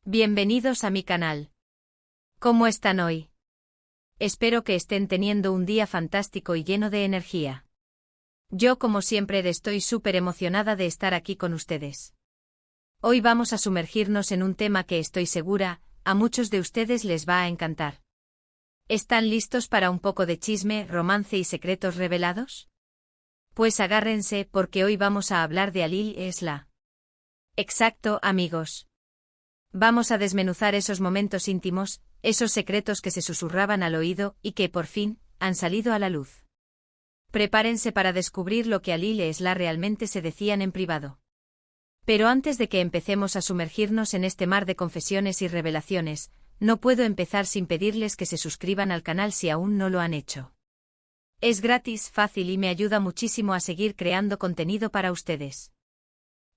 Bienvenidos a mi canal. ¿Cómo están hoy? Espero que estén teniendo un día fantástico y lleno de energía. Yo, como siempre, estoy súper emocionada de estar aquí con ustedes. Hoy vamos a sumergirnos en un tema que estoy segura, a muchos de ustedes les va a encantar. ¿Están listos para un poco de chisme, romance y secretos revelados? Pues agárrense porque hoy vamos a hablar de Alil Esla. Exacto, amigos. Vamos a desmenuzar esos momentos íntimos, esos secretos que se susurraban al oído y que, por fin, han salido a la luz. Prepárense para descubrir lo que Alil Esla realmente se decían en privado. Pero antes de que empecemos a sumergirnos en este mar de confesiones y revelaciones, no puedo empezar sin pedirles que se suscriban al canal si aún no lo han hecho. Es gratis, fácil y me ayuda muchísimo a seguir creando contenido para ustedes.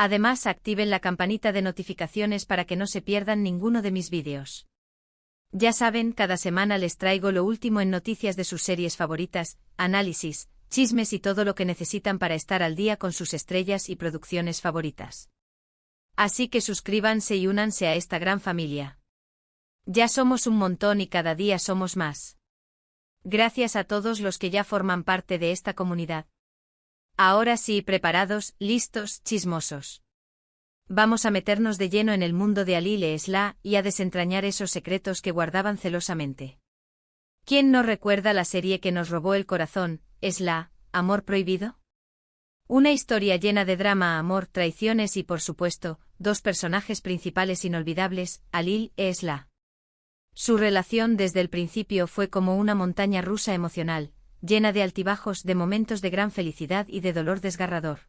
Además, activen la campanita de notificaciones para que no se pierdan ninguno de mis vídeos. Ya saben, cada semana les traigo lo último en noticias de sus series favoritas, análisis, chismes y todo lo que necesitan para estar al día con sus estrellas y producciones favoritas. Así que suscríbanse y únanse a esta gran familia. Ya somos un montón y cada día somos más. Gracias a todos los que ya forman parte de esta comunidad. Ahora sí, preparados, listos, chismosos. Vamos a meternos de lleno en el mundo de Alil Esla y a desentrañar esos secretos que guardaban celosamente. ¿Quién no recuerda la serie que nos robó el corazón, Esla, Amor Prohibido? Una historia llena de drama, amor, traiciones y, por supuesto, dos personajes principales inolvidables, Alil Esla. Su relación desde el principio fue como una montaña rusa emocional, llena de altibajos, de momentos de gran felicidad y de dolor desgarrador.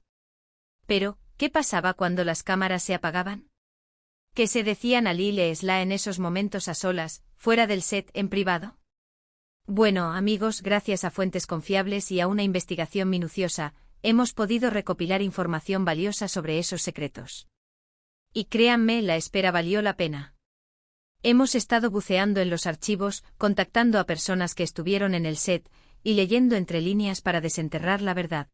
Pero, ¿qué pasaba cuando las cámaras se apagaban? ¿Qué se decían Alil Esla en esos momentos a solas, fuera del set, en privado? Bueno, amigos, gracias a fuentes confiables y a una investigación minuciosa, hemos podido recopilar información valiosa sobre esos secretos. Y créanme, la espera valió la pena. Hemos estado buceando en los archivos, contactando a personas que estuvieron en el set, y leyendo entre líneas para desenterrar la verdad.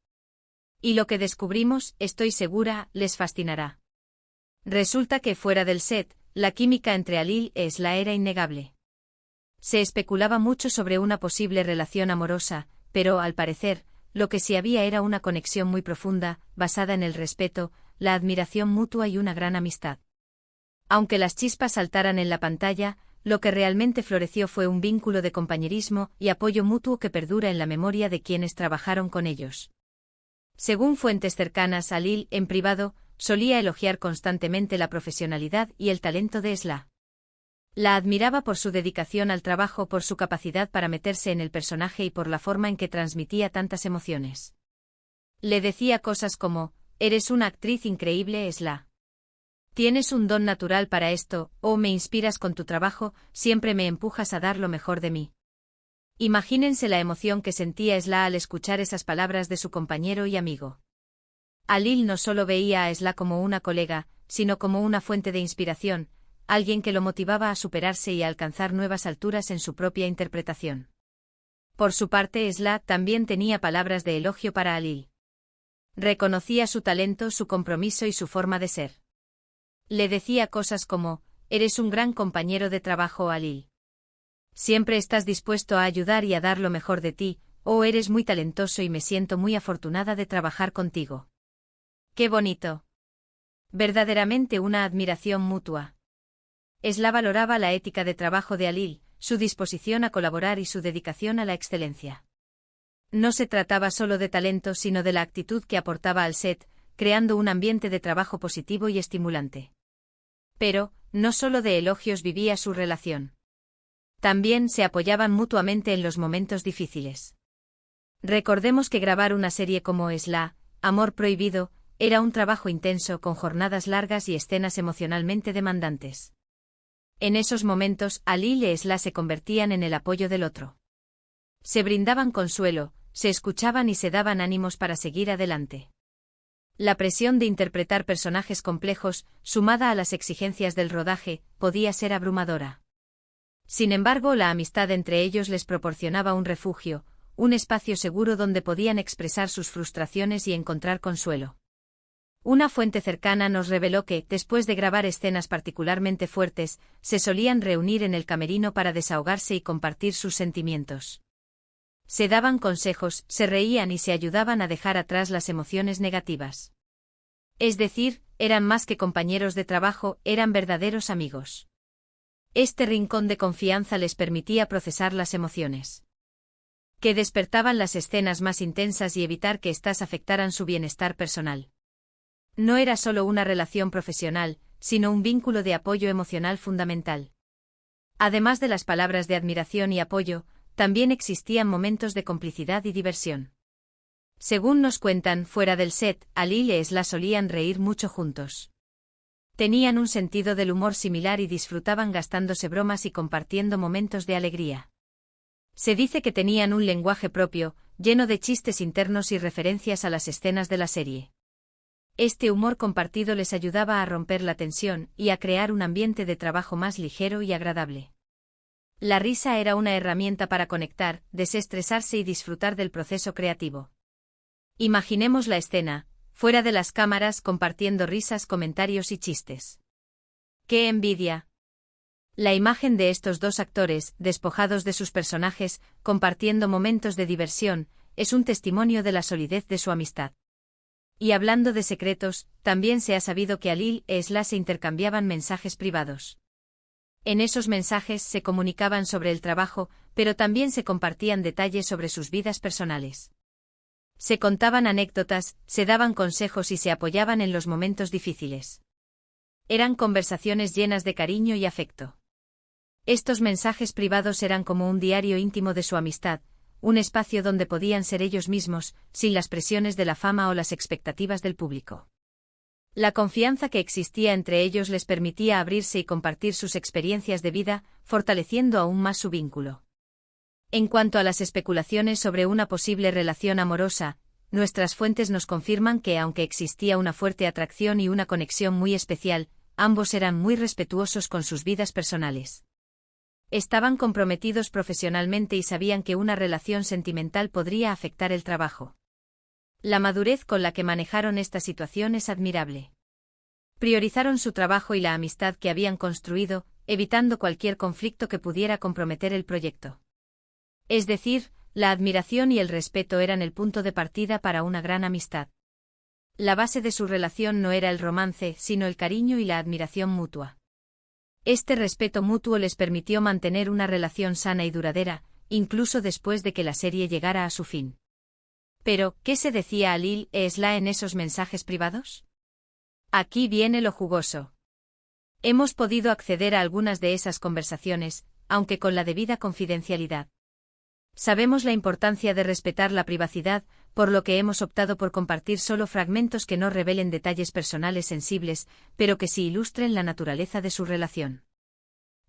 Y lo que descubrimos, estoy segura, les fascinará. Resulta que fuera del set, la química entre Alil Esla era innegable. Se especulaba mucho sobre una posible relación amorosa, pero, al parecer, lo que sí había era una conexión muy profunda, basada en el respeto, la admiración mutua y una gran amistad. Aunque las chispas saltaran en la pantalla, lo que realmente floreció fue un vínculo de compañerismo y apoyo mutuo que perdura en la memoria de quienes trabajaron con ellos. Según fuentes cercanas a Alil, en privado, solía elogiar constantemente la profesionalidad y el talento de Esla. La admiraba por su dedicación al trabajo, por su capacidad para meterse en el personaje y por la forma en que transmitía tantas emociones. Le decía cosas como: «Eres una actriz increíble, Esla. Tienes un don natural para esto, o me inspiras con tu trabajo, siempre me empujas a dar lo mejor de mí». Imagínense la emoción que sentía Esla al escuchar esas palabras de su compañero y amigo. Alil no solo veía a Esla como una colega, sino como una fuente de inspiración, alguien que lo motivaba a superarse y a alcanzar nuevas alturas en su propia interpretación. Por su parte, Esla también tenía palabras de elogio para Alil. Reconocía su talento, su compromiso y su forma de ser. Le decía cosas como: «Eres un gran compañero de trabajo, Alil. Siempre estás dispuesto a ayudar y a dar lo mejor de ti, o eres muy talentoso y me siento muy afortunada de trabajar contigo». ¡Qué bonito! Verdaderamente una admiración mutua. Esla valoraba la ética de trabajo de Alil, su disposición a colaborar y su dedicación a la excelencia. No se trataba solo de talento, sino de la actitud que aportaba al set, creando un ambiente de trabajo positivo y estimulante. Pero, no solo de elogios vivía su relación. También se apoyaban mutuamente en los momentos difíciles. Recordemos que grabar una serie como Esla, Amor Prohibido, era un trabajo intenso con jornadas largas y escenas emocionalmente demandantes. En esos momentos, Alil y Esla se convertían en el apoyo del otro. Se brindaban consuelo, se escuchaban y se daban ánimos para seguir adelante. La presión de interpretar personajes complejos, sumada a las exigencias del rodaje, podía ser abrumadora. Sin embargo, la amistad entre ellos les proporcionaba un refugio, un espacio seguro donde podían expresar sus frustraciones y encontrar consuelo. Una fuente cercana nos reveló que, después de grabar escenas particularmente fuertes, se solían reunir en el camerino para desahogarse y compartir sus sentimientos. Se daban consejos, se reían y se ayudaban a dejar atrás las emociones negativas. Es decir, eran más que compañeros de trabajo, eran verdaderos amigos. Este rincón de confianza les permitía procesar las emociones que despertaban las escenas más intensas y evitar que éstas afectaran su bienestar personal. No era solo una relación profesional, sino un vínculo de apoyo emocional fundamental. Además de las palabras de admiración y apoyo, también existían momentos de complicidad y diversión. Según nos cuentan, fuera del set, Alil y Esla solían reír mucho juntos. Tenían un sentido del humor similar y disfrutaban gastándose bromas y compartiendo momentos de alegría. Se dice que tenían un lenguaje propio, lleno de chistes internos y referencias a las escenas de la serie. Este humor compartido les ayudaba a romper la tensión y a crear un ambiente de trabajo más ligero y agradable. La risa era una herramienta para conectar, desestresarse y disfrutar del proceso creativo. Imaginemos la escena, fuera de las cámaras compartiendo risas, comentarios y chistes. ¡Qué envidia! La imagen de estos dos actores, despojados de sus personajes, compartiendo momentos de diversión, es un testimonio de la solidez de su amistad. Y hablando de secretos, también se ha sabido que Alil y Esla se intercambiaban mensajes privados. En esos mensajes se comunicaban sobre el trabajo, pero también se compartían detalles sobre sus vidas personales. Se contaban anécdotas, se daban consejos y se apoyaban en los momentos difíciles. Eran conversaciones llenas de cariño y afecto. Estos mensajes privados eran como un diario íntimo de su amistad, un espacio donde podían ser ellos mismos, sin las presiones de la fama o las expectativas del público. La confianza que existía entre ellos les permitía abrirse y compartir sus experiencias de vida, fortaleciendo aún más su vínculo. En cuanto a las especulaciones sobre una posible relación amorosa, nuestras fuentes nos confirman que aunque existía una fuerte atracción y una conexión muy especial, ambos eran muy respetuosos con sus vidas personales. Estaban comprometidos profesionalmente y sabían que una relación sentimental podría afectar el trabajo. La madurez con la que manejaron esta situación es admirable. Priorizaron su trabajo y la amistad que habían construido, evitando cualquier conflicto que pudiera comprometer el proyecto. Es decir, la admiración y el respeto eran el punto de partida para una gran amistad. La base de su relación no era el romance, sino el cariño y la admiración mutua. Este respeto mutuo les permitió mantener una relación sana y duradera, incluso después de que la serie llegara a su fin. Pero, ¿qué se decía Alil y Esla en esos mensajes privados? Aquí viene lo jugoso. Hemos podido acceder a algunas de esas conversaciones, aunque con la debida confidencialidad. Sabemos la importancia de respetar la privacidad, por lo que hemos optado por compartir solo fragmentos que no revelen detalles personales sensibles, pero que sí ilustren la naturaleza de su relación.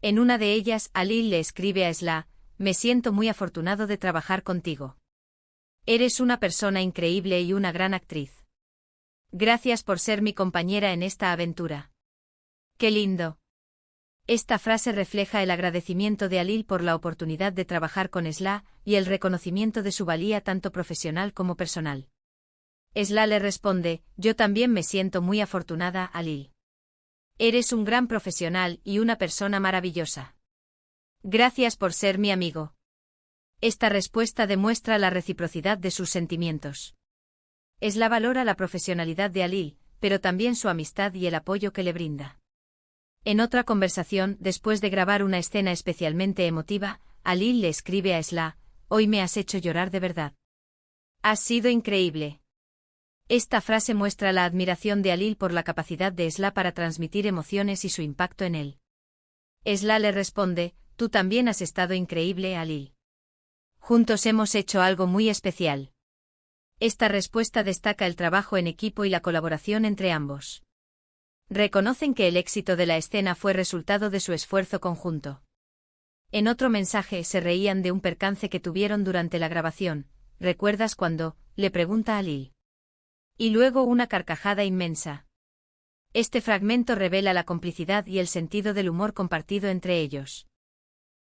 En una de ellas, Alil le escribe a Esla: «Me siento muy afortunado de trabajar contigo. Eres una persona increíble y una gran actriz. Gracias por ser mi compañera en esta aventura». ¡Qué lindo! Esta frase refleja el agradecimiento de Alil por la oportunidad de trabajar con Esla y el reconocimiento de su valía tanto profesional como personal. Esla le responde: «Yo también me siento muy afortunada, Alil. Eres un gran profesional y una persona maravillosa. Gracias por ser mi amigo». Esta respuesta demuestra la reciprocidad de sus sentimientos. Esla valora la profesionalidad de Alil, pero también su amistad y el apoyo que le brinda. En otra conversación, después de grabar una escena especialmente emotiva, Alil le escribe a Esla: «Hoy me has hecho llorar de verdad. Has sido increíble». Esta frase muestra la admiración de Alil por la capacidad de Esla para transmitir emociones y su impacto en él. Esla le responde: «Tú también has estado increíble, Alil. Juntos hemos hecho algo muy especial». Esta respuesta destaca el trabajo en equipo y la colaboración entre ambos. Reconocen que el éxito de la escena fue resultado de su esfuerzo conjunto. En otro mensaje se reían de un percance que tuvieron durante la grabación: «¿Recuerdas cuando?», le pregunta a Alil. Y luego una carcajada inmensa. Este fragmento revela la complicidad y el sentido del humor compartido entre ellos.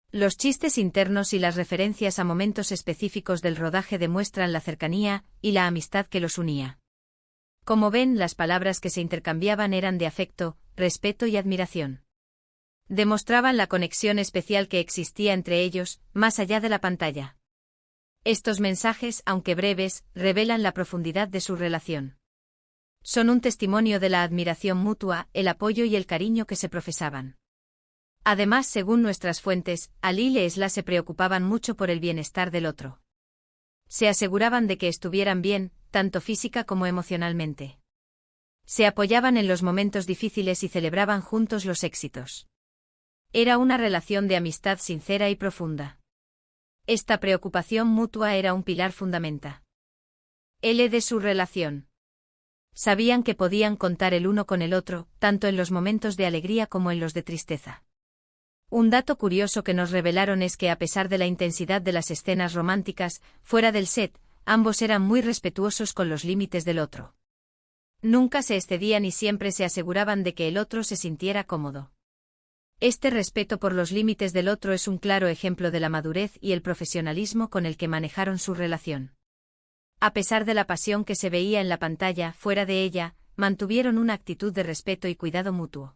Los chistes internos y las referencias a momentos específicos del rodaje demuestran la cercanía y la amistad que los unía. Como ven, las palabras que se intercambiaban eran de afecto, respeto y admiración. Demostraban la conexión especial que existía entre ellos, más allá de la pantalla. Estos mensajes, aunque breves, revelan la profundidad de su relación. Son un testimonio de la admiración mutua, el apoyo y el cariño que se profesaban. Además, según nuestras fuentes, Alil e Esla se preocupaban mucho por el bienestar del otro. Se aseguraban de que estuvieran bien, tanto física como emocionalmente. Se apoyaban en los momentos difíciles y celebraban juntos los éxitos. Era una relación de amistad sincera y profunda. Esta preocupación mutua era un pilar fundamental. De su relación. Sabían que podían contar el uno con el otro, tanto en los momentos de alegría como en los de tristeza. Un dato curioso que nos revelaron es que a pesar de la intensidad de las escenas románticas, fuera del set, ambos eran muy respetuosos con los límites del otro. Nunca se excedían y siempre se aseguraban de que el otro se sintiera cómodo. Este respeto por los límites del otro es un claro ejemplo de la madurez y el profesionalismo con el que manejaron su relación. A pesar de la pasión que se veía en la pantalla, fuera de ella, mantuvieron una actitud de respeto y cuidado mutuo.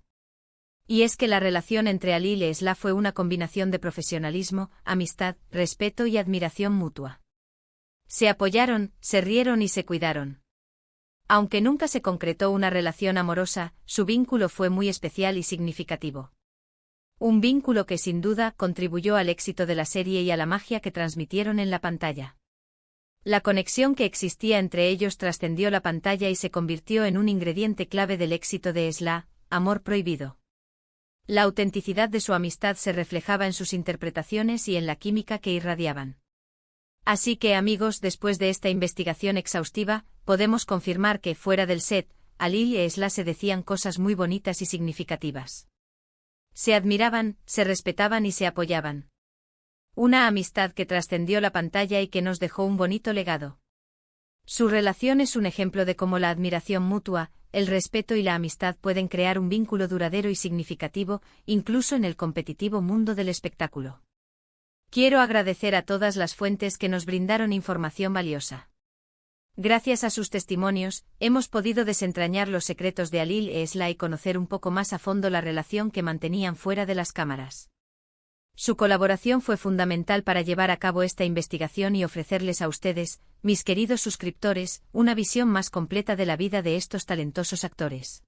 Y es que la relación entre Alil e Esla fue una combinación de profesionalismo, amistad, respeto y admiración mutua. Se apoyaron, se rieron y se cuidaron. Aunque nunca se concretó una relación amorosa, su vínculo fue muy especial y significativo. Un vínculo que sin duda contribuyó al éxito de la serie y a la magia que transmitieron en la pantalla. La conexión que existía entre ellos trascendió la pantalla y se convirtió en un ingrediente clave del éxito de Esla, Amor Prohibido. La autenticidad de su amistad se reflejaba en sus interpretaciones y en la química que irradiaban. Así que, amigos, después de esta investigación exhaustiva, podemos confirmar que, fuera del set, Alil e Esla se decían cosas muy bonitas y significativas. Se admiraban, se respetaban y se apoyaban. Una amistad que trascendió la pantalla y que nos dejó un bonito legado. Su relación es un ejemplo de cómo la admiración mutua, el respeto y la amistad pueden crear un vínculo duradero y significativo, incluso en el competitivo mundo del espectáculo. Quiero agradecer a todas las fuentes que nos brindaron información valiosa. Gracias a sus testimonios, hemos podido desentrañar los secretos de Alil e Esla y conocer un poco más a fondo la relación que mantenían fuera de las cámaras. Su colaboración fue fundamental para llevar a cabo esta investigación y ofrecerles a ustedes, mis queridos suscriptores, una visión más completa de la vida de estos talentosos actores.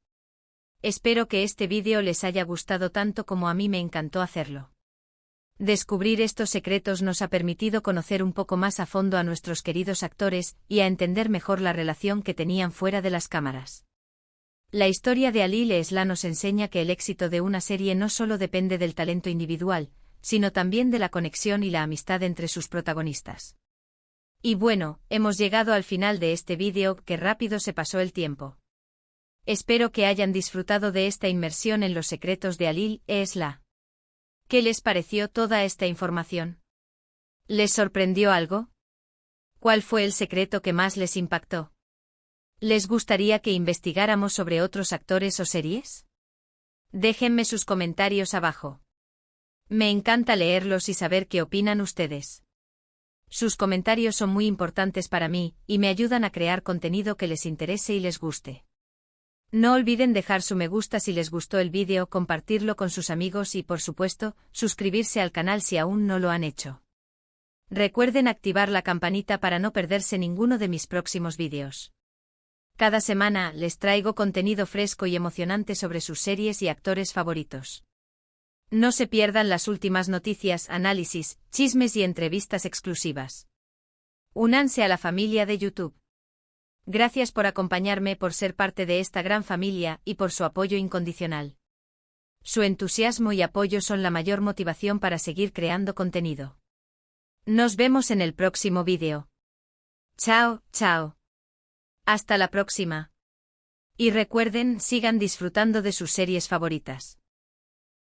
Espero que este vídeo les haya gustado tanto como a mí me encantó hacerlo. Descubrir estos secretos nos ha permitido conocer un poco más a fondo a nuestros queridos actores y a entender mejor la relación que tenían fuera de las cámaras. La historia de Alil e Esla nos enseña que el éxito de una serie no solo depende del talento individual, sino también de la conexión y la amistad entre sus protagonistas. Y bueno, hemos llegado al final de este vídeo, que rápido se pasó el tiempo. Espero que hayan disfrutado de esta inmersión en los secretos de Alil e Esla. ¿Qué les pareció toda esta información? ¿Les sorprendió algo? ¿Cuál fue el secreto que más les impactó? ¿Les gustaría que investigáramos sobre otros actores o series? Déjenme sus comentarios abajo. Me encanta leerlos y saber qué opinan ustedes. Sus comentarios son muy importantes para mí, y me ayudan a crear contenido que les interese y les guste. No olviden dejar su me gusta si les gustó el vídeo, compartirlo con sus amigos y, por supuesto, suscribirse al canal si aún no lo han hecho. Recuerden activar la campanita para no perderse ninguno de mis próximos vídeos. Cada semana les traigo contenido fresco y emocionante sobre sus series y actores favoritos. No se pierdan las últimas noticias, análisis, chismes y entrevistas exclusivas. Únanse a la familia de YouTube. Gracias por acompañarme, por ser parte de esta gran familia y por su apoyo incondicional. Su entusiasmo y apoyo son la mayor motivación para seguir creando contenido. Nos vemos en el próximo vídeo. Chao, chao. Hasta la próxima. Y recuerden, sigan disfrutando de sus series favoritas.